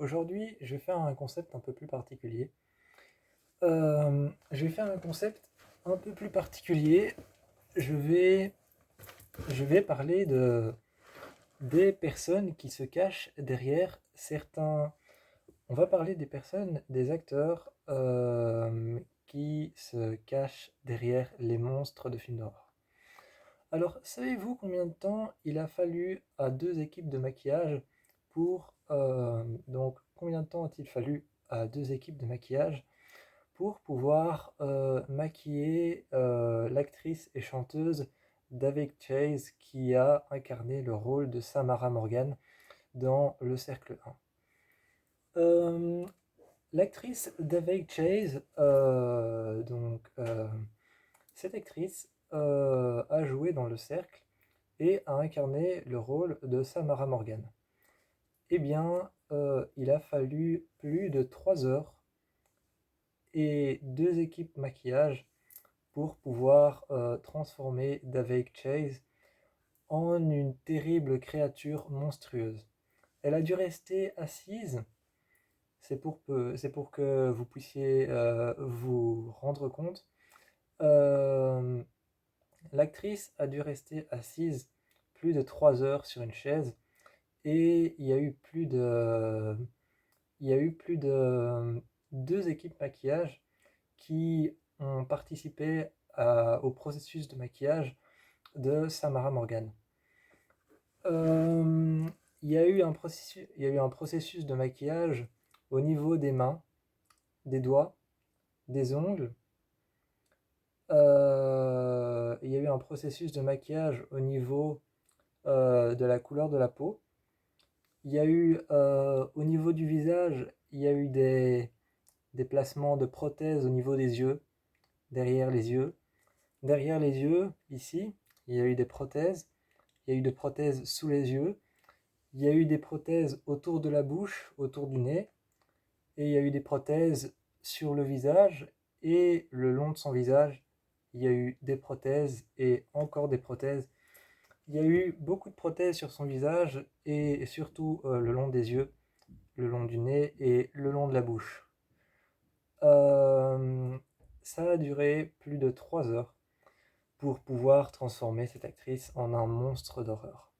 Aujourd'hui, je vais faire un concept un peu plus particulier. Je vais faire un concept un peu plus particulier. Je vais, je vais parler des personnes qui se cachent derrière certains. On va parler des personnes, des acteurs qui se cachent derrière les monstres de films d'horreur. Alors, savez-vous combien de temps il a fallu à deux équipes de maquillage donc, combien de temps a-t-il fallu à deux équipes de maquillage pour pouvoir maquiller l'actrice et chanteuse Daveigh Chase qui a incarné le rôle de Samara Morgan dans Le Cercle 1. Euh, L'actrice Daveigh Chase, cette actrice a joué dans Le Cercle et a incarné le rôle de Samara Morgan. Eh bien, il a fallu plus de 3 heures et deux équipes maquillage pour pouvoir transformer Daveigh Chase en une terrible créature monstrueuse. Elle a dû rester assise, c'est pour que vous puissiez vous rendre compte. Euh, L'actrice a dû rester assise plus de 3 heures sur une chaise et il y a eu plus de deux équipes maquillage qui ont participé au processus de maquillage de Samara Morgan. Euh, il y a eu un processus de maquillage au niveau des mains, des doigts, des ongles. Il y a eu un processus de maquillage au niveau de la couleur de la peau. Il y a eu au niveau du visage, il y a eu des placements de prothèses au niveau des yeux, derrière les yeux. Derrière les yeux, ici, il y a eu des prothèses. Il y a eu des prothèses sous les yeux. Il y a eu des prothèses autour de la bouche, autour du nez. Et il y a eu des prothèses sur le visage et le long de son visage. Il y a eu des prothèses et encore des prothèses. Il y a eu beaucoup de prothèses sur son visage et surtout le long des yeux, le long du nez et le long de la bouche. Euh, Ça a duré plus de 3 heures pour pouvoir transformer cette actrice en un monstre d'horreur.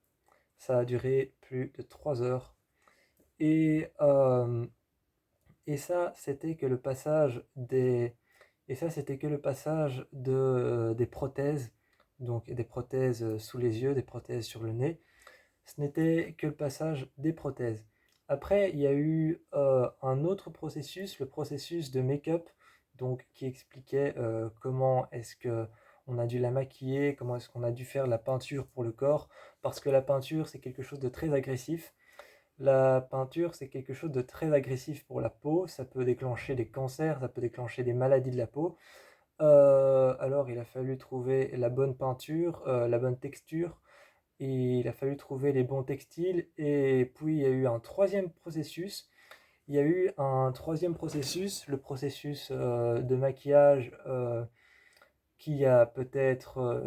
Ça a duré plus de 3 heures. Et, euh, et ça, c'était que le passage des, et ça, c'était que le passage des prothèses, donc des prothèses sous les yeux, des prothèses sur le nez. Ce n'était que le passage des prothèses. Après, il y a eu un autre processus, le processus de make-up, donc qui expliquait comment est-ce que on a dû la maquiller, comment est-ce qu'on a dû faire la peinture pour le corps, parce que la peinture c'est quelque chose de très agressif. La peinture c'est quelque chose de très agressif pour la peau, ça peut déclencher des cancers, ça peut déclencher des maladies de la peau. Alors il a fallu trouver la bonne peinture, la bonne texture, et il a fallu trouver les bons textiles. Et puis il y a eu un troisième processus. Il y a eu un troisième processus, le processus de maquillage qui a peut-être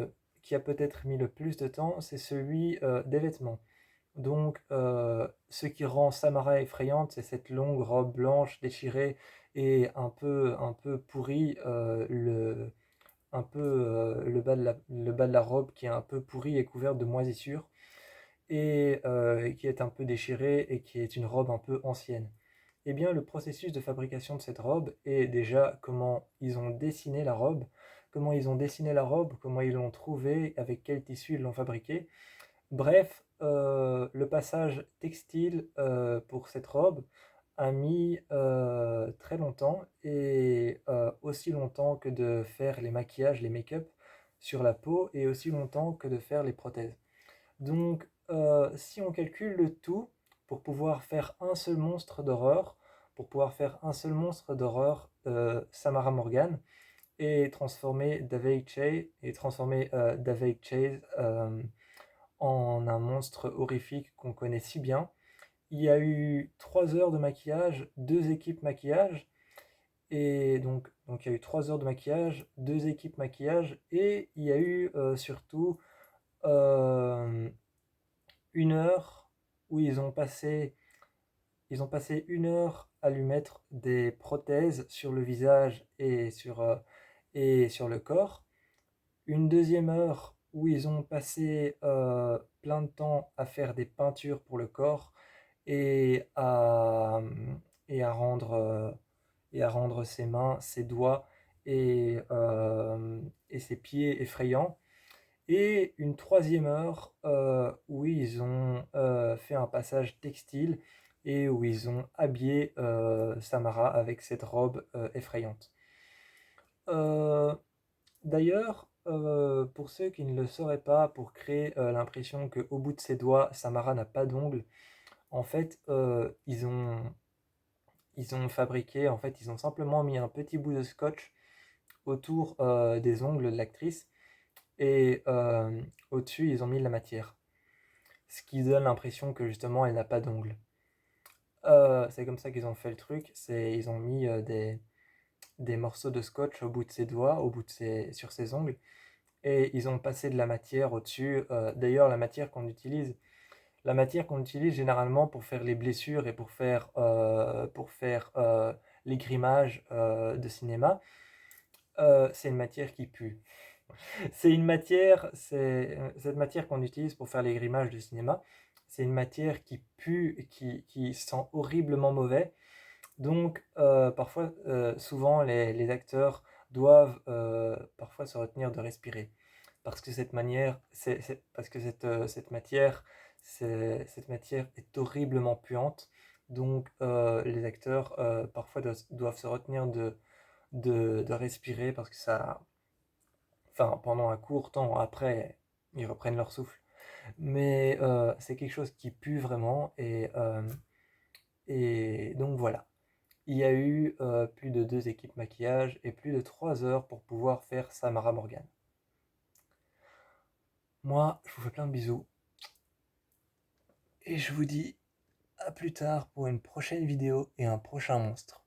mis le plus de temps, c'est celui des vêtements. Donc, ce qui rend Samara effrayante, c'est cette longue robe blanche déchirée et un peu pourrie, le bas de la robe qui est un peu pourri et couvert de moisissures et qui est un peu déchirée et qui est une robe un peu ancienne. Eh bien, le processus de fabrication de cette robe est déjà comment ils ont dessiné la robe, comment ils l'ont trouvée, avec quel tissu ils l'ont fabriquée. Bref, le passage textile pour cette robe a mis très longtemps et aussi longtemps que de faire les maquillages, les make-up sur la peau et aussi longtemps que de faire les prothèses. Donc, si on calcule le tout pour pouvoir faire un seul monstre d'horreur, Samara Morgan, et transformer Daveigh Chase en un monstre horrifique qu'on connaît si bien. Il y a eu 3 heures de maquillage, deux équipes maquillage, et donc il y a eu 3 heures de maquillage, deux équipes maquillage, et il y a eu surtout euh, 1 heure où ils ont passé Ils ont passé 1 heure à lui mettre des prothèses sur le visage et sur le corps. Une deuxième heure où ils ont passé plein de temps à faire des peintures pour le corps et à, et à rendre, euh, et à rendre ses mains, ses doigts et ses pieds effrayants. Et une troisième heure où ils ont fait un passage textile et où ils ont habillé Samara avec cette robe effrayante. Euh, D'ailleurs, pour ceux qui ne le sauraient pas, pour créer l'impression qu'au bout de ses doigts, Samara n'a pas d'ongles, en fait, ils ont fabriqué, en fait, ils ont simplement mis un petit bout de scotch autour des ongles de l'actrice et au-dessus, ils ont mis de la matière. Ce qui donne l'impression que justement, elle n'a pas d'ongles. C'est comme ça qu'ils ont fait le truc, ils ont mis des morceaux de scotch au bout de ses doigts, sur ses ongles, et ils ont passé de la matière au-dessus. D'ailleurs, la matière qu'on utilise généralement pour faire les blessures et pour faire les grimages de cinéma, c'est une matière qui pue. Cette matière qu'on utilise pour faire les grimages de cinéma, c'est une matière qui pue, et qui sent horriblement mauvais. Donc, souvent, les acteurs doivent parfois se retenir de respirer. Parce que parce que cette matière est horriblement puante. Donc, les acteurs parfois doivent se retenir de respirer parce que enfin, pendant un court temps après, ils reprennent leur souffle. Mais c'est quelque chose qui pue vraiment et donc voilà. Il y a eu plus de 2 équipes maquillage et plus de 3 heures pour pouvoir faire Samara Morgan. Moi, je vous fais plein de bisous et je vous dis à plus tard pour une prochaine vidéo et un prochain monstre.